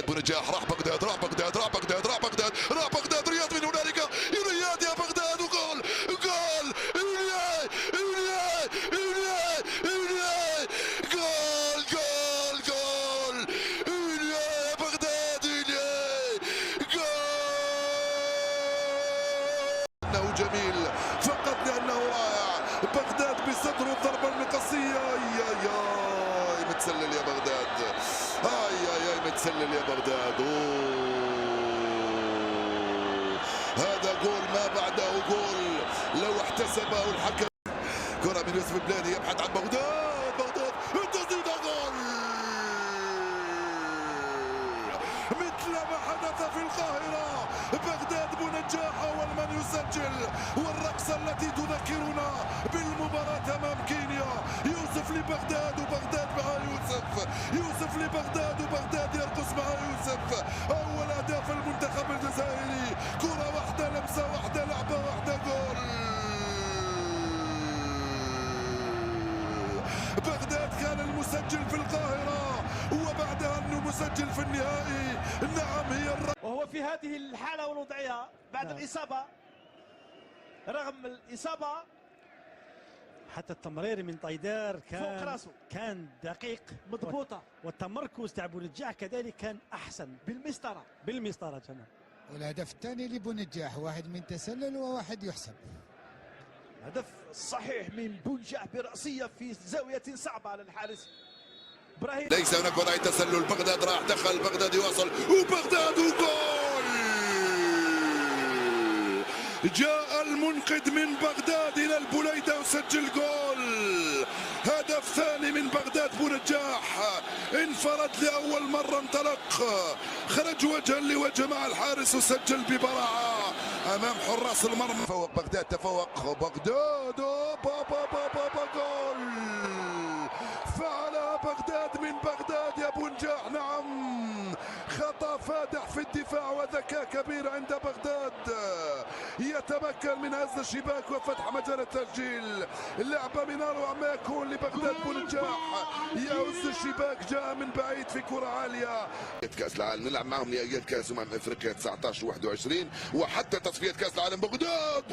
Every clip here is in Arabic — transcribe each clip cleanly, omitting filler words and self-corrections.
بغداد بونجاح، راح بغداد راح بغداد راح بغداد راح بغداد راح بغداد، رياض من هنالك، رياض يا بغداد، وجول جول إولياي إولياي إولياي إولياي، جول جول جول إولياي يا بغداد إولياي، جول انه جميل فقط لانه رائع. بغداد بصدره الضربه المقصيه، يا متسلل يا بغداد، يا متسلل يا بغداد. هذا جول ما بعده جول لو احتسبه الحكم. كرة من يوسف البلاني يبحث عن بغداد، بغداد التسديد، جول مثل ما حدث في القاهرة. بغداد بونجاح أول من يسجل، والرقصة التي تذكرنا بالمباراة أمام كينيا. يوسف لبغداد وبغداد مع يوسف، يوسف لبغداد وبغداد يرقص مع يوسف. أول أهداف المنتخب الجزائري، كرة واحدة، لمسة واحدة، لعبة واحدة، جول. بغداد كان المسجل في القاهرة، وبعدها أنه مسجل في النهائي. نعم هي وهو في هذه الحالة والوضعية بعد الإصابة، رغم الإصابة حتى التمرير من طيدار فوق راسه كان دقيق مضبوطة، والتمركز تاع بونجاح كذلك كان أحسن بالمسطرة تمام. والهدف الثاني لبونجاح، واحد من تسلل وواحد يحسب. هدف صحيح من بونجاح برأسية في زاوية صعبة على الحارس إبراهيم. ليس هناك وضعية تسلل، بغداد راح دخل، بغداد يواصل، وبغداد وجول. جاء المنقذ من بغداد إلى البليدة وسجل جول. هدف ثاني من بغداد بونجاح، انفرد لأول مرة، انطلق، خرج وجها لوجه مع الحارس وسجل ببراعة أمام حراس المرمى. تفوق بغداد، تفوق بغداد، جول. فعلها بغداد من بغداد يا بونجاح، نعم، خطأ فادح في الدفاع وذكاء كبير عند بغداد، يتمكن من هز الشباك وفتح مجال التسجيل. اللعبة من أروع ما يكون لبغداد بونجاح، يهز الشباك، جاء من بعيد في كرة عالية. كأس العالم نلعب معهم نهائيات كأس أفريقيا 19 و21 وحتى تصفية كأس العالم. بغداد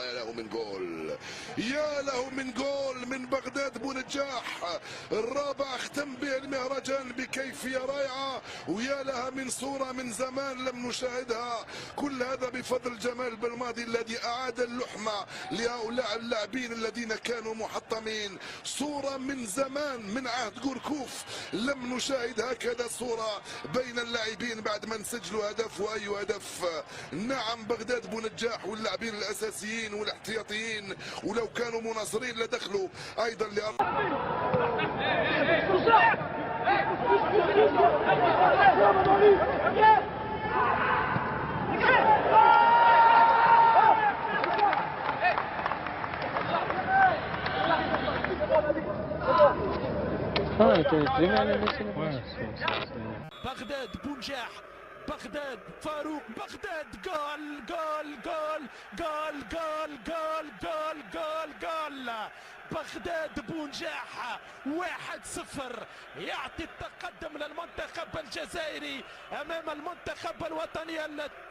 يا له من جول، يا له من جول من بغداد بونجاح. الرابع اختم به المهرجان بكيفية رائعة، ويا لها من صورة من زمان لم نشاهدها. كل هذا بفضل جمال بالماضي الذي أعاد اللحمة لهؤلاء اللاعبين الذين كانوا محطمين. صورة من زمان من عهد جوركوف لم نشاهد هكذا صورة بين اللاعبين بعد ما نسجلوا هدف وأي هدف. نعم بغداد بونجاح واللاعبين الأساسيين والاحتياطيين، ولو كانوا مناصرين لدخلوا أيضا بغداد بونجاح، بغداد فاروق، بغداد جول جول جول جول جول جول جول جول جول. بغداد بونجاح 1-0 يعطي التقدم للمنتخب الجزائري امام المنتخب الوطني.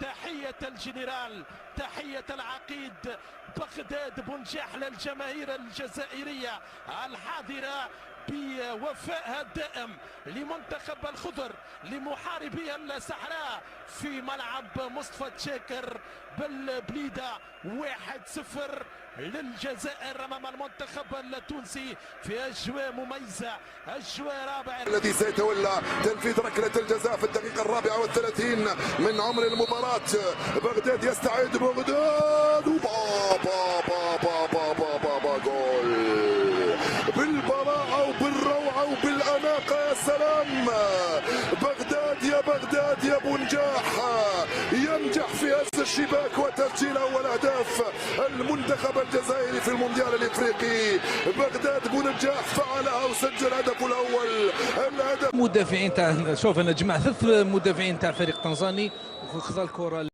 تحية الجنرال، تحية العقيد. بغداد بونجاح للجماهير الجزائرية الحاضرة بوفائها الدائم لمنتخب الخضر، لمحاربي الصحراء في ملعب مصطفى تشاكر بالبليدة. 1-0 للجزائر امام المنتخب التونسي في اجواء مميزه، اجواء رابعه. الذي سيتولى تنفيذ ركله الجزاء في الدقيقه 34 من عمر المباراه. بغداد يستعد، بغداد جول بالبراعه وبالروعه وبالاناقه. يا سلام، بغداد يا بغداد يا بونجاح ينجح في هز الشباك وتسجيل اول اهداف المنتخب الجزائري في المونديال الافريقي. بغداد بونجاح فعلها وسجل هدفه الاول. الهدف مدافعين تاع، شوف انا جمع 3 مدافعين تاع فريق تنزاني وخذ الكره